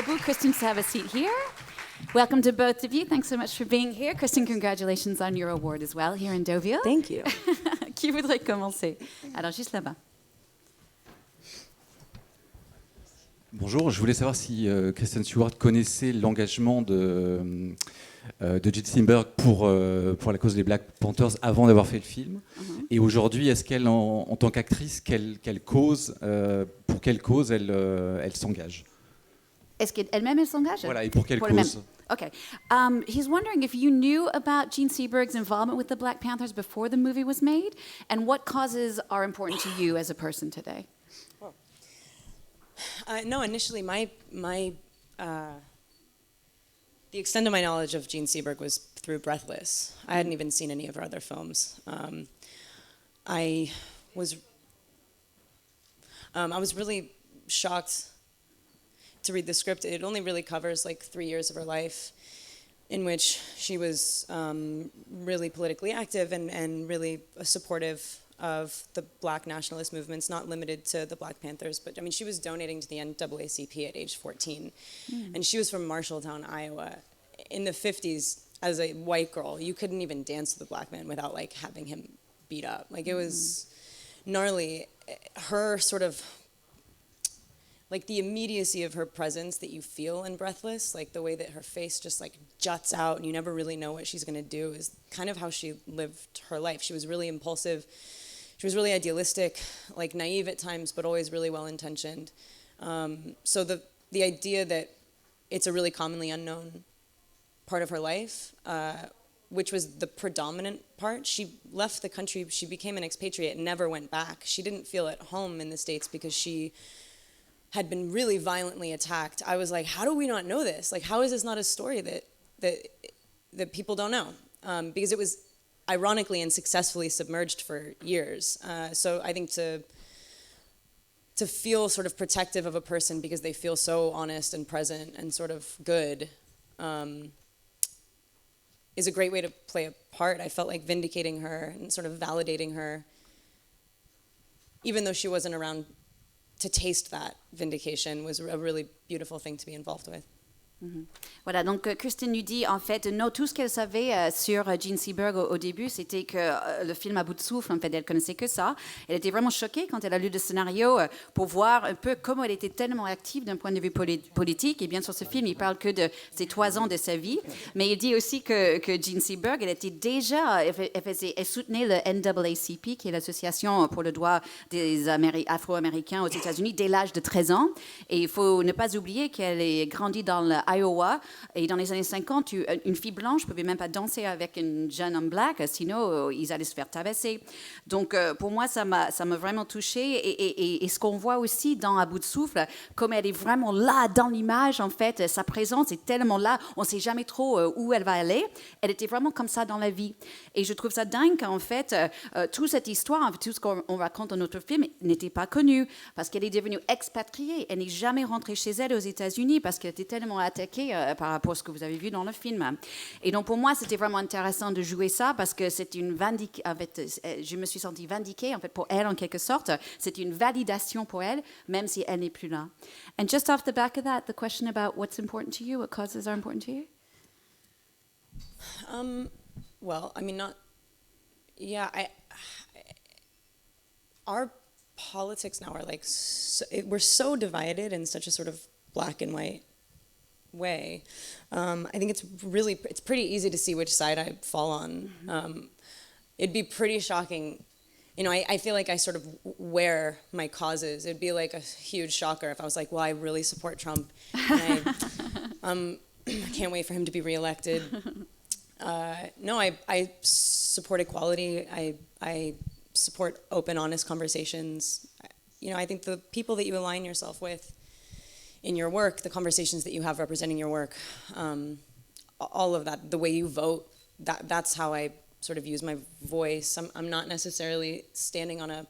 beaucoup. Kristen, to have a seat here. Welcome to both of you. Thanks so much for being here. Kristen, congratulations on your award as well here in Deauville. Thank you. Qui voudrait commencer? Alors, juste là-bas. Bonjour, je voulais savoir si Kristen Stewart connaissait l'engagement de Jean Seberg pour la cause des Black Panthers avant d'avoir fait le film. Et aujourd'hui, est-ce qu'elle, en tant qu'actrice, pour quelle cause elle s'engage? Est-ce qu'elle-même elle s'engage? Voilà, et pour quelle cause? Okay. He's wondering if you knew about Jean Seberg's involvement with the Black Panthers before the movie was made, and what causes are important to you as a person today? No, initially, the extent of my knowledge of Jean Seberg was through Breathless. I hadn't even seen any of her other films. I was really shocked to read the script. It only really covers like 3 years of her life, in which she was really politically active and really supportive of the Black nationalist movements, not limited to the Black Panthers, but I mean, she was donating to the NAACP at age 14. And she was from Marshalltown, Iowa. In the 50s, as a white girl, you couldn't even dance with a black man without like having him beat up. Like it was gnarly. Her sort of, like the immediacy of her presence that you feel in Breathless, like the way that her face just like juts out and you never really know what she's gonna do, is kind of how she lived her life. She was really impulsive. She was really idealistic, like naive at times, but always really well-intentioned. So the idea that it's a really commonly unknown part of her life, which was the predominant part. She left the country, she became an expatriate, never went back. She didn't feel at home in the States because she had been really violently attacked. I was like, how do we not know this? Like, how is this not a story that people don't know? Because it was ironically and successfully submerged for years. So I think to feel sort of protective of a person because they feel so honest and present and sort of good is a great way to play a part. I felt like vindicating her and sort of validating her, even though she wasn't around to taste that vindication, was a really beautiful thing to be involved with. Voilà, donc Kristen nous dit en fait, non, tout ce qu'elle savait sur Jean Seberg au début, c'était que le film à bout de souffle, en fait, elle connaissait que ça. Elle était vraiment choquée quand elle a lu le scénario pour voir un peu comment elle était tellement active d'un point de vue politique. Et bien sur ce film, il parle que de ces 3 ans de sa vie, mais il dit aussi que Jean Seberg, elle était déjà, elle soutenait le NAACP, qui est l'association pour le droit des Afro-Américains aux États-Unis, dès l'âge de 13 ans. Et il faut ne pas oublier qu'elle est grandie dans l'Iowa, et dans les années 50, une fille blanche ne pouvait même pas danser avec un jeune homme black, sinon ils allaient se faire tabasser. Donc pour moi, ça m'a vraiment touchée, et ce qu'on voit aussi dans À bout de souffle, comme elle est vraiment là dans l'image, en fait, sa présence est tellement là, on ne sait jamais trop où elle va aller. Elle était vraiment comme ça dans la vie. Et je trouve ça dingue qu'en fait, toute cette histoire, tout ce qu'on raconte dans notre film n'était pas connu, parce qu'elle est devenue expatriée. Elle n'est jamais rentrée chez elle aux États-Unis parce qu'elle était tellement attaquée par rapport à ce que vous avez vu dans le film. Et donc pour moi, c'était vraiment intéressant de jouer ça parce que c'est je me suis sentie vindiquée en fait pour elle en quelque sorte. C'est une validation pour elle, même si elle n'est plus là. And just off the back of that, the question about what's important to you, what causes are important to you? Well, I mean, our politics now are like, we're so divided in such a sort of black and white way. I think it's pretty easy to see which side I fall on. It'd be pretty shocking. You know, I feel like I sort of wear my causes. It'd be like a huge shocker if I was like, well, I really support Trump. And I can't wait for him to be reelected. No, I support equality. I support open, honest conversations. You know, I think the people that you align yourself with in your work, the conversations that you have representing your work, all of that, the way you vote, that's how I sort of use my voice. I'm not necessarily standing on a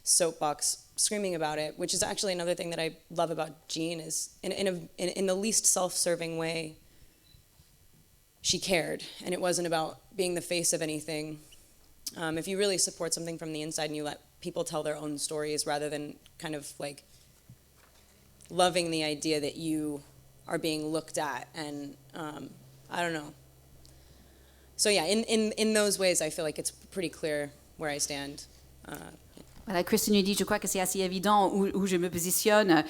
soapbox screaming about it, which is actually another thing that I love about Jean, is in the least self-serving way, she cared, and it wasn't about being the face of anything. If you really support something from the inside and you let people tell their own stories rather than kind of like loving the idea that you are being looked at, and I don't know. So yeah, in those ways, I feel like it's pretty clear where I stand. Voilà, Kristen nous dit, je crois que c'est assez évident où je me positionne.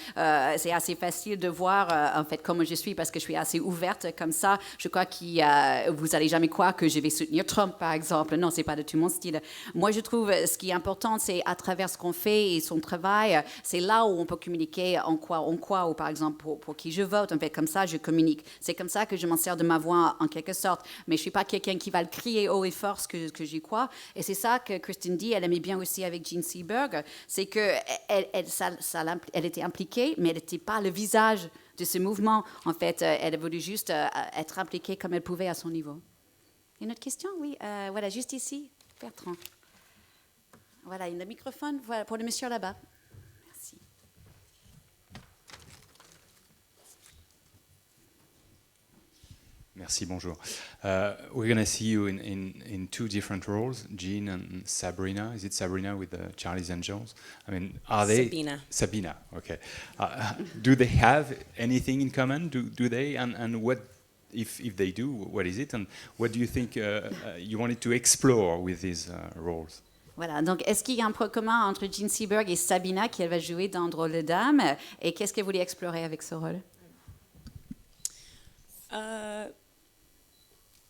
C'est assez facile de voir en fait comment je suis parce que je suis assez ouverte comme ça. Je crois que vous allez jamais croire que je vais soutenir Trump, par exemple. Non, c'est pas du tout mon style. Moi, je trouve ce qui est important, c'est à travers ce qu'on fait et son travail, c'est là où on peut communiquer en quoi, ou par exemple pour qui je vote. En fait, comme ça, je communique. C'est comme ça que je m'en sers de ma voix en quelque sorte. Mais je suis pas quelqu'un qui va le crier haut et fort ce que j'y crois. Et c'est ça que Kristen dit. Elle aimait bien aussi avec Jean Seberg. C'est qu'elle était impliquée, mais elle n'était pas le visage de ce mouvement. En fait, elle voulait juste être impliquée comme elle pouvait à son niveau. Une autre question? Oui, voilà, juste ici, Bertrand. Voilà, le microphone voilà, pour le monsieur là-bas. Merci. Merci, bonjour. We're going to see you in two different roles, Jean and Sabrina. Is it Sabrina with Charlie's Angels? I mean, are they... Sabina, okay. Do they have anything in common? Do they? And what, if they do, what is it? And what do you think you wanted to explore with these roles? Voilà, donc est-ce qu'il y a un point commun entre Jean Seberg et Sabina qu'elle va jouer dans Drôle de Dame? Et qu'est-ce qu'elle voulait explorer avec ce rôle?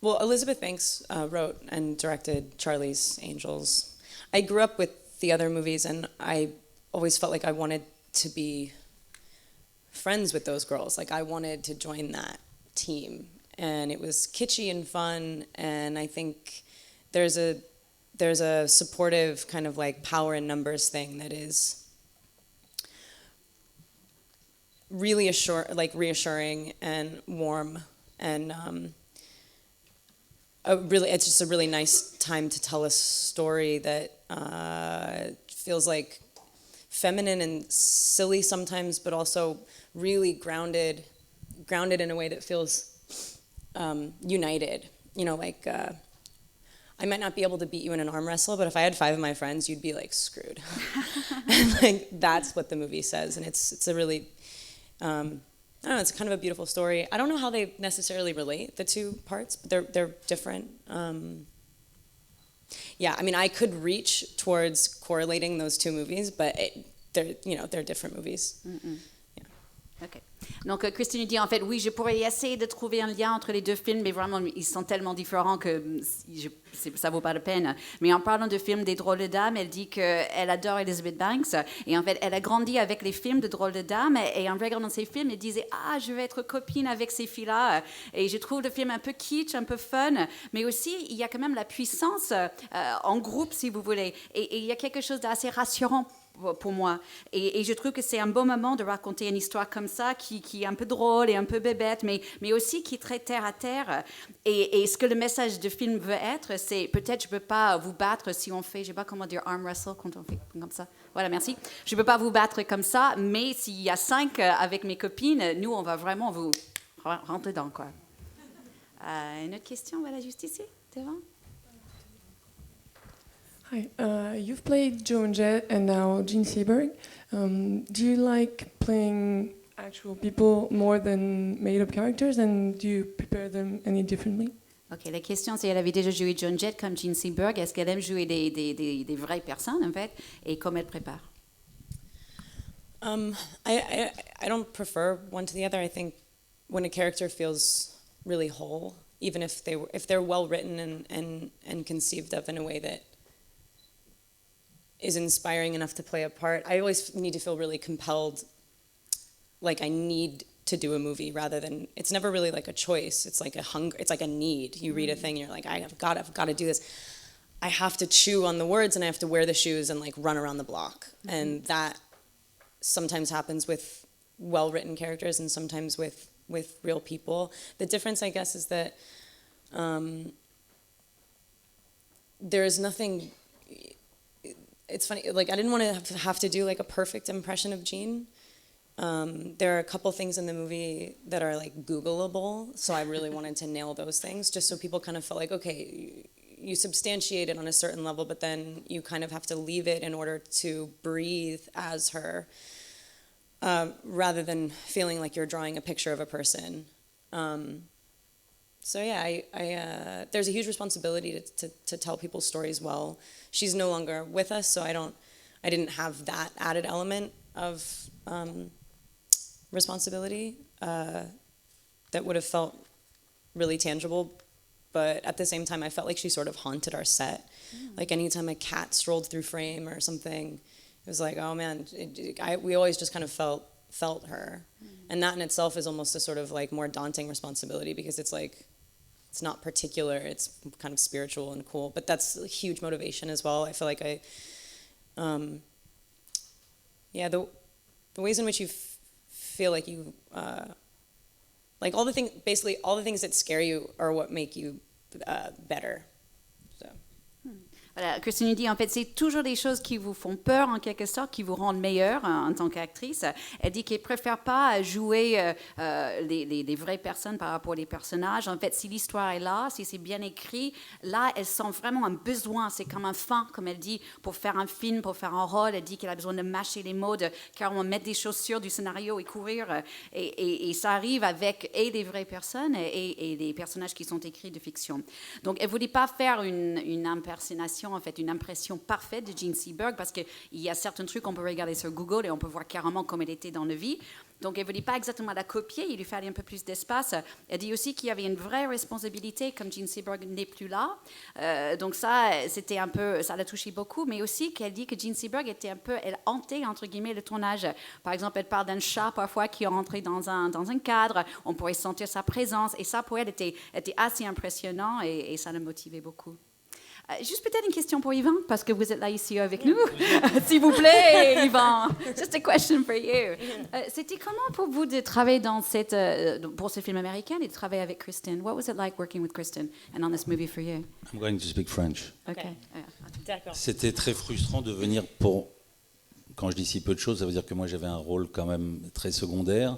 Well, Elizabeth Banks wrote and directed Charlie's Angels. I grew up with the other movies, and I always felt like I wanted to be friends with those girls. Like, I wanted to join that team. And it was kitschy and fun, and I think there's a supportive kind of like power in numbers thing that is really reassuring and warm, and it's just a really nice time to tell a story that feels like feminine and silly sometimes, but also really grounded in a way that feels united. You know, like I might not be able to beat you in an arm wrestle, but if I had 5 of my friends, you'd be like screwed. And like that's what the movie says, and it's a really I don't know, it's kind of a beautiful story. I don't know how they necessarily relate, the two parts, but they're different. Yeah, I mean, I could reach towards correlating those two movies, but they're different movies. Yeah. Okay. Donc, Kristen dit, en fait, oui, je pourrais essayer de trouver un lien entre les deux films, mais vraiment, ils sont tellement différents que ça vaut pas la peine. Mais en parlant de films des Drôles de Dames, elle dit qu'elle adore Elizabeth Banks. Et en fait, elle a grandi avec les films de Drôles de Dames. Et en regardant ces films, elle disait, ah, je vais être copine avec ces filles-là. Et je trouve le film un peu kitsch, un peu fun. Mais aussi, il y a quand même la puissance en groupe, si vous voulez. Et il y a quelque chose d'assez rassurant pour moi. Et je trouve que c'est un bon moment de raconter une histoire comme ça, qui est un peu drôle et un peu bébête, mais aussi qui est très terre à terre. Et ce que le message du film veut être, c'est peut-être je ne peux pas vous battre si on fait, je ne sais pas comment dire arm wrestle quand on fait comme ça. Voilà, merci. Je ne peux pas vous battre comme ça, mais s'il y a 5 avec mes copines, nous, on va vraiment vous rentrer dedans, quoi. Une autre question, voilà, juste ici, devant. Hi, you've played Joan Jett and now Jean Seberg. Do you like playing actual people more than made-up characters, and do you prepare them any differently? Ok, la question c'est, elle avait déjà joué Joan Jett comme Jean Seberg. Est-ce qu'elle aime jouer des vraies personnes, en fait, et comment elle prépare? I don't prefer one to the other. I think when a character feels really whole, even if they're well written and conceived of in a way that is inspiring enough to play a part, I always need to feel really compelled, like I need to do a movie, rather than, it's never really like a choice, it's like a hunger, it's like a need. You read a thing and you're like, I've got to do this. I have to chew on the words and I have to wear the shoes and like run around the block. And that sometimes happens with well-written characters and sometimes with real people. The difference, I guess, is that there is nothing. It's funny, like I didn't want to have to do like a perfect impression of Jean. There are a couple things in the movie that are like Googleable, so I really wanted to nail those things, just so people kind of felt like, okay, you substantiate it on a certain level, but then you kind of have to leave it in order to breathe as her. rather than feeling like you're drawing a picture of a person. So yeah, I there's a huge responsibility to tell people's stories well. She's no longer with us, so I didn't have that added element of responsibility that would have felt really tangible. But at the same time, I felt like she sort of haunted our set. Like anytime a cat strolled through frame or something, it was like, oh man, we always just kind of felt her. And that in itself is almost a sort of like more daunting responsibility, because it's like, it's not particular, it's kind of spiritual and cool. But that's a huge motivation as well. I feel like the ways in which you feel like you, like all the things that scare you are what make you better. So. Voilà, Kristen nous dit, en fait, c'est toujours des choses qui vous font peur, en quelque sorte, qui vous rendent meilleure en tant qu'actrice. Elle dit qu'elle ne préfère pas jouer les vraies personnes par rapport aux personnages. En fait, si l'histoire est là, si c'est bien écrit, là, elle sent vraiment un besoin. C'est comme un fin, comme elle dit, pour faire un film, pour faire un rôle. Elle dit qu'elle a besoin de mâcher les mots, de carrément mettre des chaussures du scénario et courir. Et ça arrive avec des vraies personnes et des personnages qui sont écrits de fiction. Donc, elle ne voulait pas faire une impersonnation, en fait, une impression parfaite de Jean Seberg, parce qu'il y a certains trucs qu'on peut regarder sur Google et on peut voir carrément comme elle était dans la vie. Donc, elle ne voulait pas exactement la copier, il lui fallait un peu plus d'espace. Elle dit aussi qu'il y avait une vraie responsabilité, comme Jean Seberg n'est plus là. Donc ça, c'était un peu, ça l'a touché beaucoup, mais aussi qu'elle dit que Jean Seberg était un peu, elle hantait, entre guillemets, le tournage. Par exemple, elle parle d'un chat, parfois, qui est rentré dans un cadre, on pourrait sentir sa présence, et ça, pour elle, était assez impressionnant, et ça la motivait beaucoup. Juste peut-être une question pour Yvan, parce que vous êtes là ici avec nous. S'il vous plaît, Yvan. Just a question for you. C'était comment pour vous de travailler pour ce film américain et de travailler avec Kristen? What was it like working with Kristen and on this movie for you? I'm going to speak French. Okay. D'accord. C'était très frustrant de venir quand je dis si peu de choses, ça veut dire que moi j'avais un rôle quand même très secondaire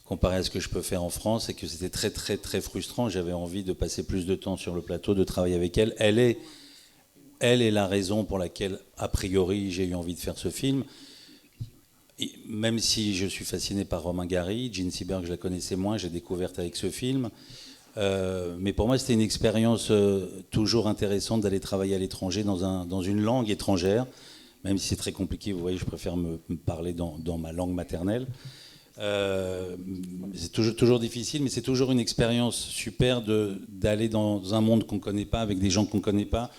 comparé à ce que je peux faire en France, et que c'était très très très frustrant. J'avais envie de passer plus de temps sur le plateau, de travailler avec elle. Elle est la raison pour laquelle, a priori, j'ai eu envie de faire ce film. Et même si je suis fasciné par Romain Gary, Jean Seberg, je la connaissais moins, j'ai découvert avec ce film. Mais pour moi, c'était une expérience toujours intéressante d'aller travailler à l'étranger dans une langue étrangère. Même si c'est très compliqué, vous voyez, je préfère me parler dans ma langue maternelle. C'est toujours difficile, mais c'est toujours une expérience super d'aller dans un monde qu'on ne connaît pas, avec des gens qu'on ne connaît pas.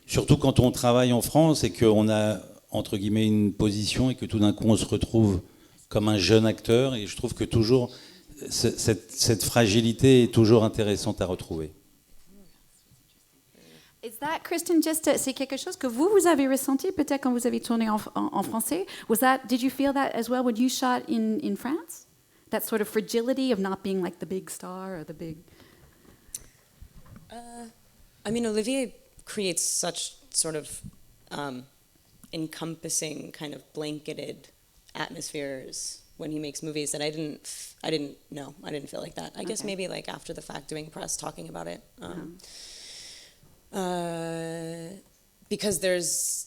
Surtout quand on travaille en France et qu'on a, entre guillemets, une position, et que tout d'un coup on se retrouve comme un jeune acteur. Et je trouve que toujours cette fragilité est toujours intéressante à retrouver. Is that, Kristen, c'est quelque chose que vous avez ressenti peut-être quand vous avez tourné en français? Did you feel that as well when you shot in France? That sort of fragility of not being like the big star or the big... I mean, Olivier creates such sort of encompassing, kind of blanketed atmospheres when he makes movies that I didn't feel like that. I guess maybe like after the fact, doing press, talking about it. Because there's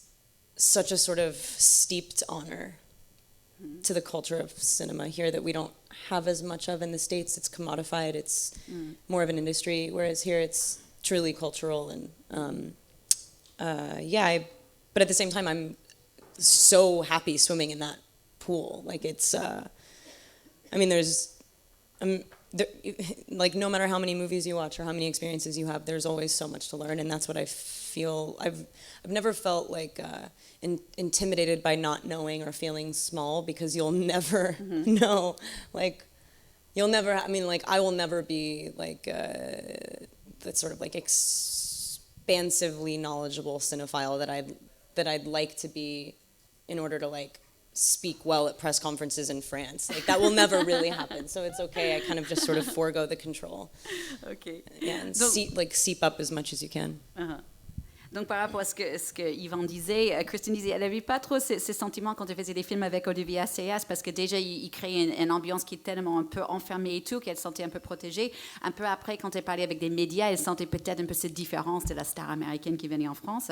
such a sort of steeped honor to the culture of cinema here that we don't have as much of in the States. It's commodified, it's more of an industry, whereas here it's truly cultural. And but at the same time, I'm so happy swimming in that pool. Like it's, I mean, like no matter how many movies you watch or how many experiences you have, there's always so much to learn, and that's what I feel. I've never felt like intimidated by not knowing or feeling small, because you'll never know. Like you'll never. I mean, like I will never be like that sort of like expansively knowledgeable cinephile that I'd like to be in order to like speak well at press conferences in France. Like that will never really happen. So it's okay. I kind of just sort of forego the control. Okay. Yeah, and seep up as much as you can. Uh-huh. Donc, par rapport à ce que Yvan disait, Kristen disait, elle n'avait pas trop ces sentiments quand elle faisait des films avec Olivier Assayas, parce que déjà, il créait une ambiance qui est tellement un peu enfermée et tout, qu'elle se sentait un peu protégée. Un peu après, quand elle parlait avec des médias, elle sentait peut-être un peu cette différence de la star américaine qui venait en France.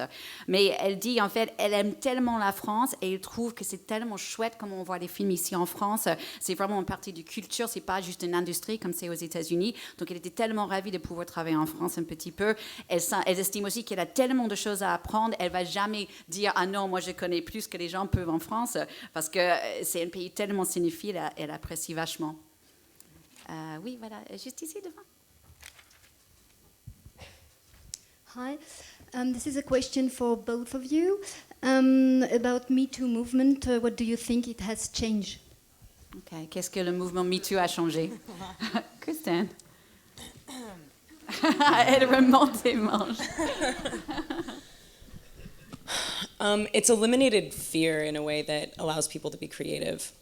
Mais elle dit, en fait, elle aime tellement la France et elle trouve que c'est tellement chouette comme on voit les films ici en France. C'est vraiment une partie du culture, c'est pas juste une industrie comme c'est aux États-Unis. Donc, elle était tellement ravie de pouvoir travailler en France un petit peu. Elle estime aussi qu'elle a tellement de choses à apprendre. Elle va jamais dire « Ah non, moi je connais plus que les gens peuvent en France » parce que c'est un pays tellement cinéphile, elle apprécie vachement. Oui, voilà, juste ici devant. Hi, this is a question for both of you about Me Too movement. What do you think it has changed? Okay. Qu'est-ce que le mouvement Me Too a changé? Kristen. Elle remonte ses manches. It's eliminated fear in a way that allows people to be creative.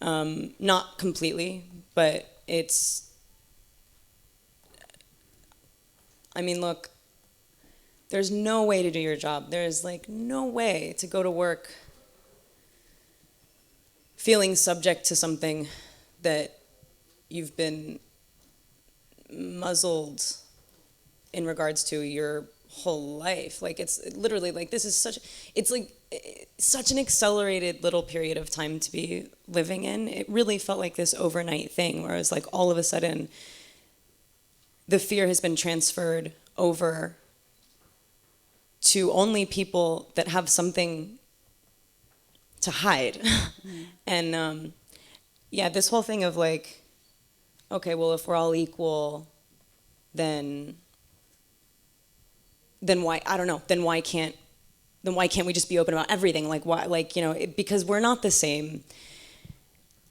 Not completely, but I mean, look, there's no way to do your job. There's like no way to go to work feeling subject to something that you've been muzzled in regards to your whole life. Like, it's literally like, this is such an accelerated little period of time to be living in. It really felt like this overnight thing where it was like all of a sudden the fear has been transferred over to only people that have something to hide. And yeah, this whole thing of like, okay, well, if we're all equal, then why, I don't know, then why can't we just be open about everything? Like, why, like, you know, because we're not the same.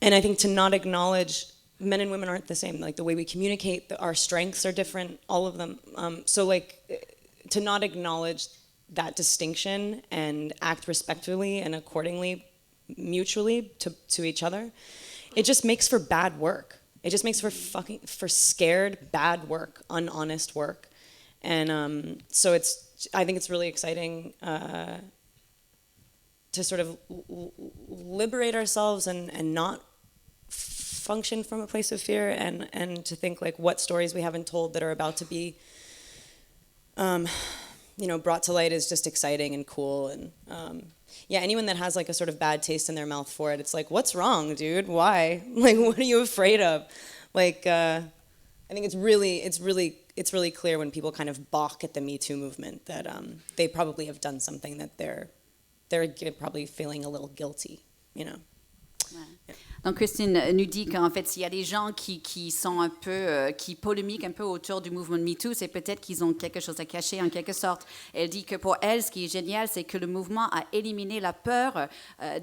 And I think to not acknowledge men and women aren't the same. Like, the way we communicate, our strengths are different, all of them. So like, to not acknowledge that distinction and act respectfully and accordingly, mutually to each other, it just makes for bad work. It just makes for scared, bad work, unhonest work. And so I think it's really exciting to sort of liberate ourselves and not function from a place of fear, and to think like what stories we haven't told that are about to be you know, brought to light is just exciting and cool. And yeah, anyone that has like a sort of bad taste in their mouth for it, it's like, what's wrong, dude? Why? Like, what are you afraid of? Like, I think it's really clear when people kind of balk at the Me Too movement that they probably have done something that they're probably feeling a little guilty, you know. Ouais. Donc Christine nous dit qu'en fait s'il y a des gens qui sont un peu qui polémiquent un peu autour du mouvement de MeToo, c'est peut-être qu'ils ont quelque chose à cacher en quelque sorte. Elle dit que pour elle, ce qui est génial, c'est que le mouvement a éliminé la peur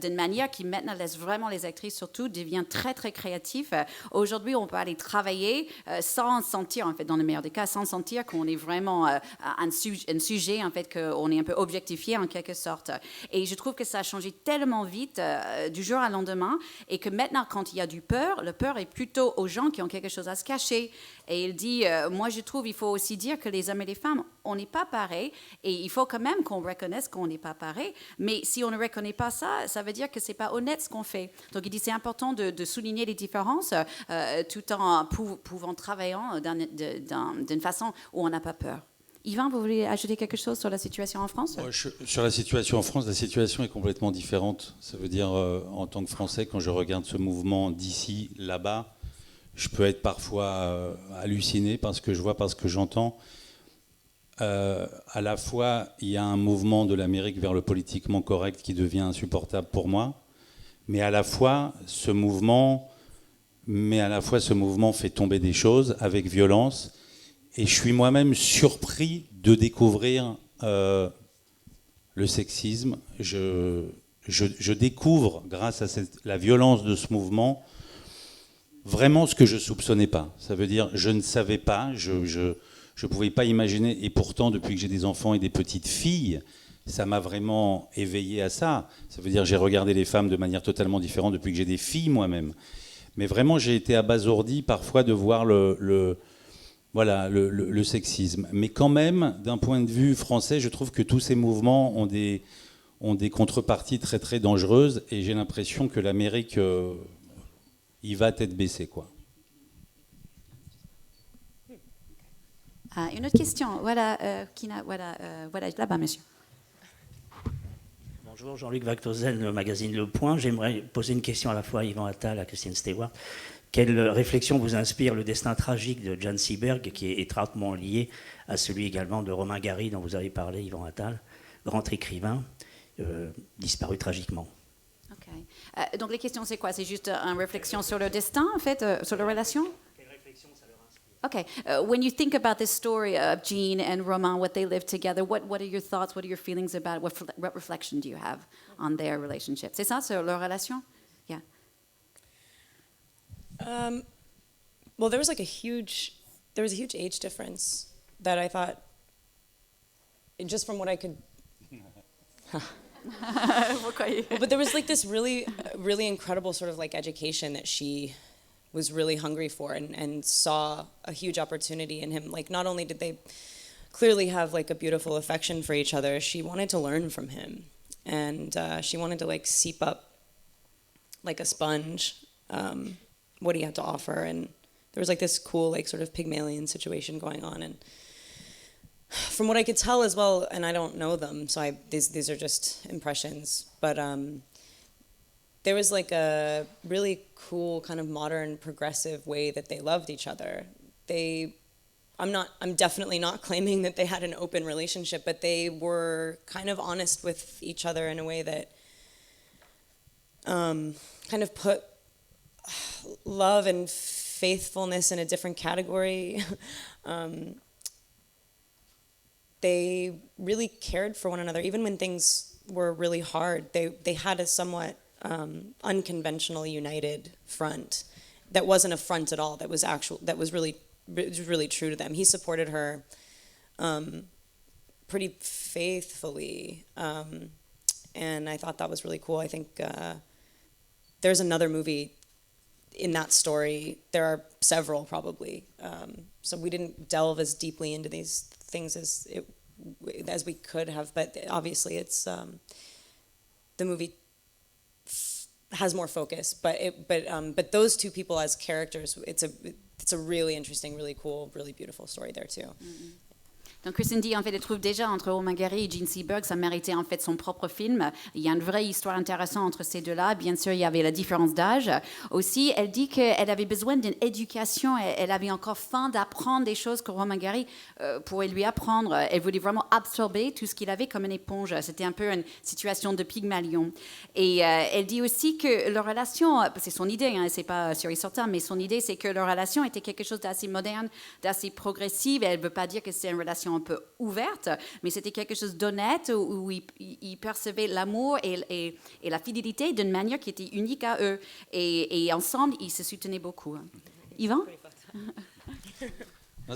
d'une manière qui maintenant laisse vraiment les actrices surtout devient très très créatif. Aujourd'hui, on peut aller travailler sans sentir, en fait, dans le meilleur des cas, sans sentir qu'on est vraiment un sujet, en fait, qu'on est un peu objectifié en quelque sorte. Et je trouve que ça a changé tellement vite du jour au lendemain, et que maintenant, quand il y a du peur, le peur est plutôt aux gens qui ont quelque chose à se cacher. Et il dit, moi je trouve il faut aussi dire que les hommes et les femmes, on n'est pas pareils, et il faut quand même qu'on reconnaisse qu'on n'est pas pareils, mais si on ne reconnaît pas ça, ça veut dire que c'est pas honnête ce qu'on fait. Donc il dit c'est important de souligner les différences tout en pouvant travailler d'une façon où on n'a pas peur. Yvan, vous voulez ajouter quelque chose sur la situation en France ? Sur la situation en France, la situation est complètement différente. Ça veut dire, en tant que Français, quand je regarde ce mouvement d'ici, là-bas, je peux être parfois halluciné par ce que je vois, par ce que j'entends. À la fois, il y a un mouvement de l'Amérique vers le politiquement correct qui devient insupportable pour moi, mais à la fois, ce mouvement fait tomber des choses avec violence. Et je suis moi-même surpris de découvrir le sexisme. Je découvre, grâce à la violence de ce mouvement, vraiment ce que je ne soupçonnais pas. Ça veut dire, je ne savais pas, je ne pouvais pas imaginer. Et pourtant, depuis que j'ai des enfants et des petites filles, ça m'a vraiment éveillé à ça. Ça veut dire, j'ai regardé les femmes de manière totalement différente depuis que j'ai des filles moi-même. Mais vraiment, j'ai été abasourdi parfois de voir Voilà, le sexisme. Mais quand même, d'un point de vue français, je trouve que tous ces mouvements ont des contreparties très très dangereuses, et j'ai l'impression que l'Amérique y va tête baissée, quoi. Une autre question. Voilà, voilà là-bas, monsieur. Bonjour, Jean-Luc Vactozel, le magazine Le Point. J'aimerais poser une question à la fois à Yvan Attal, à Kristen Stewart. Quelle réflexion vous inspire le destin tragique de Jean Seberg, qui est étroitement lié à celui également de Romain Gary, dont vous avez parlé, Yvan Attal, grand écrivain, disparu tragiquement? Okay. Donc les questions, c'est quoi? C'est juste une réflexion sur le destin, en fait, sur la relation? Quelle réflexion ça leur inspire? Okay. When you think about this story of Jean and Romain, what they lived together, what are your thoughts, what are your feelings about, what reflection do you have on their relationship? C'est ça, sur leur relation? Yeah. Well, there was a huge age difference that I thought, just from what I could. But there was like this really incredible sort of like education that she was really hungry for, and saw a huge opportunity in him. Like, not only did they clearly have like a beautiful affection for each other, she wanted to learn from him, and she wanted to like seep up like a sponge what he had to offer. And there was like this cool like sort of Pygmalion situation going on, and from what I could tell as well, and I don't know them, so these are just impressions, but there was like a really cool kind of modern progressive way that they loved each other. I'm definitely not claiming that they had an open relationship, but they were kind of honest with each other in a way that kind of put love and faithfulness in a different category. They really cared for one another, even when things were really hard. They had a somewhat unconventional united front that wasn't a front at all. That was really true to them. He supported her pretty faithfully, and I thought that was really cool. I think there's another movie in that story. There are several, probably. So we didn't delve as deeply into these things as we could have, but obviously it's the movie has more focus. But those two people as characters, it's a really interesting, really cool, really beautiful story there too. Mm-hmm. Donc Kristen dit en fait, elle trouve déjà entre Romain Gary et Jean Seberg, ça méritait en fait son propre film. Il y a une vraie histoire intéressante entre ces deux-là. Bien sûr, il y avait la différence d'âge. Aussi, elle dit qu'elle avait besoin d'une éducation. Elle avait encore faim d'apprendre des choses que Romain Gary pourrait lui apprendre. Elle voulait vraiment absorber tout ce qu'il avait comme une éponge. C'était un peu une situation de Pygmalion. Et elle dit aussi que leur relation, c'est son idée, hein, c'est pas sûr et certain, mais son idée, c'est que leur relation était quelque chose d'assez moderne, d'assez progressive. Elle ne veut pas dire que c'est une relation un peu ouverte, mais c'était quelque chose d'honnête où ils percevaient l'amour et la fidélité d'une manière qui était unique à eux. Et ensemble, ils se soutenaient beaucoup. Yvan?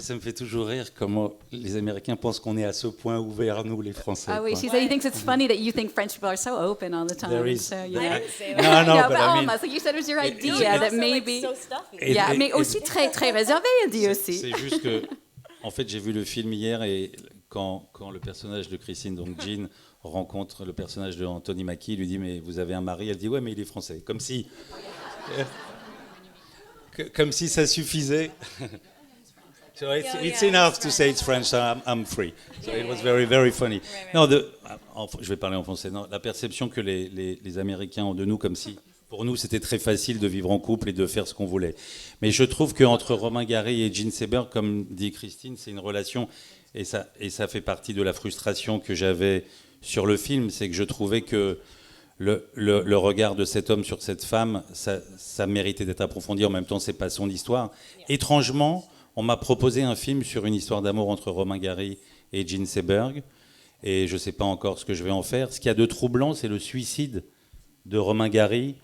Ça me fait toujours rire comment les Américains pensent qu'on est à ce point ouvert, nous, les Français. Ah oui, she thinks it's funny that you think French people are so open all the time. There is, so, yeah. I didn't say that. No, yeah, but I mean, almost, like you said, it was your idea But that also, maybe. like, so stuffy. Yeah, mais aussi très très réservé, elle dit aussi. C'est juste que, en fait, j'ai vu le film hier, et quand le personnage de Christine, donc Jean, rencontre le personnage de Anthony Mackie, il lui dit mais vous avez un mari, elle dit ouais mais il est français, comme si ça suffisait. So it's enough to say it's French, so I'm free. So it was very, very funny. Non, je vais parler en français. Non, la perception que les Américains ont de nous, comme si, pour nous, c'était très facile de vivre en couple et de faire ce qu'on voulait. Mais je trouve qu'entre Romain Gary et Jean Seberg, comme dit Christine, c'est une relation, et ça fait partie de la frustration que j'avais sur le film, c'est que je trouvais que le regard de cet homme sur cette femme, ça méritait d'être approfondi. En même temps, c'est pas son histoire. Étrangement, on m'a proposé un film sur une histoire d'amour entre Romain Gary et Jean Seberg, et je ne sais pas encore ce que je vais en faire. Ce qu'il y a de troublant, c'est le suicide de Romain Gary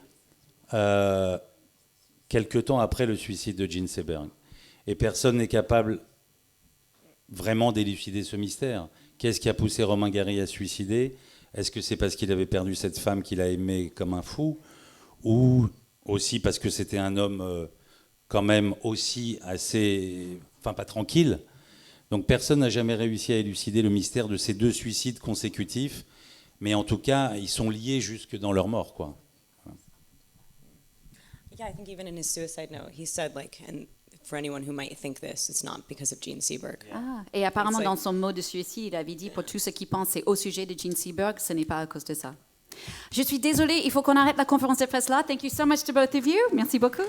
quelque temps après le suicide de Jean Seberg. Et personne n'est capable vraiment d'élucider ce mystère. Qu'est-ce qui a poussé Romain Gary à se suicider? Est-ce que c'est parce qu'il avait perdu cette femme qu'il a aimée comme un fou, ou aussi parce que c'était un homme quand même aussi assez enfin pas tranquille. Donc personne n'a jamais réussi à élucider le mystère de ces 2 suicides consécutifs, mais en tout cas, ils sont liés jusque dans leur mort, quoi. Yeah, I think even in his suicide note, he said, like, and for anyone who might think this, it's not because of Jean Seberg. Ah, et apparemment, dans son mot de suicide, il avait dit, pour tous ceux qui pensaient au sujet de Jean Seberg, ce n'est pas à cause de ça. Je suis désolée, il faut qu'on arrête la conférence de presse là. Thank you so much to both of you. Merci beaucoup.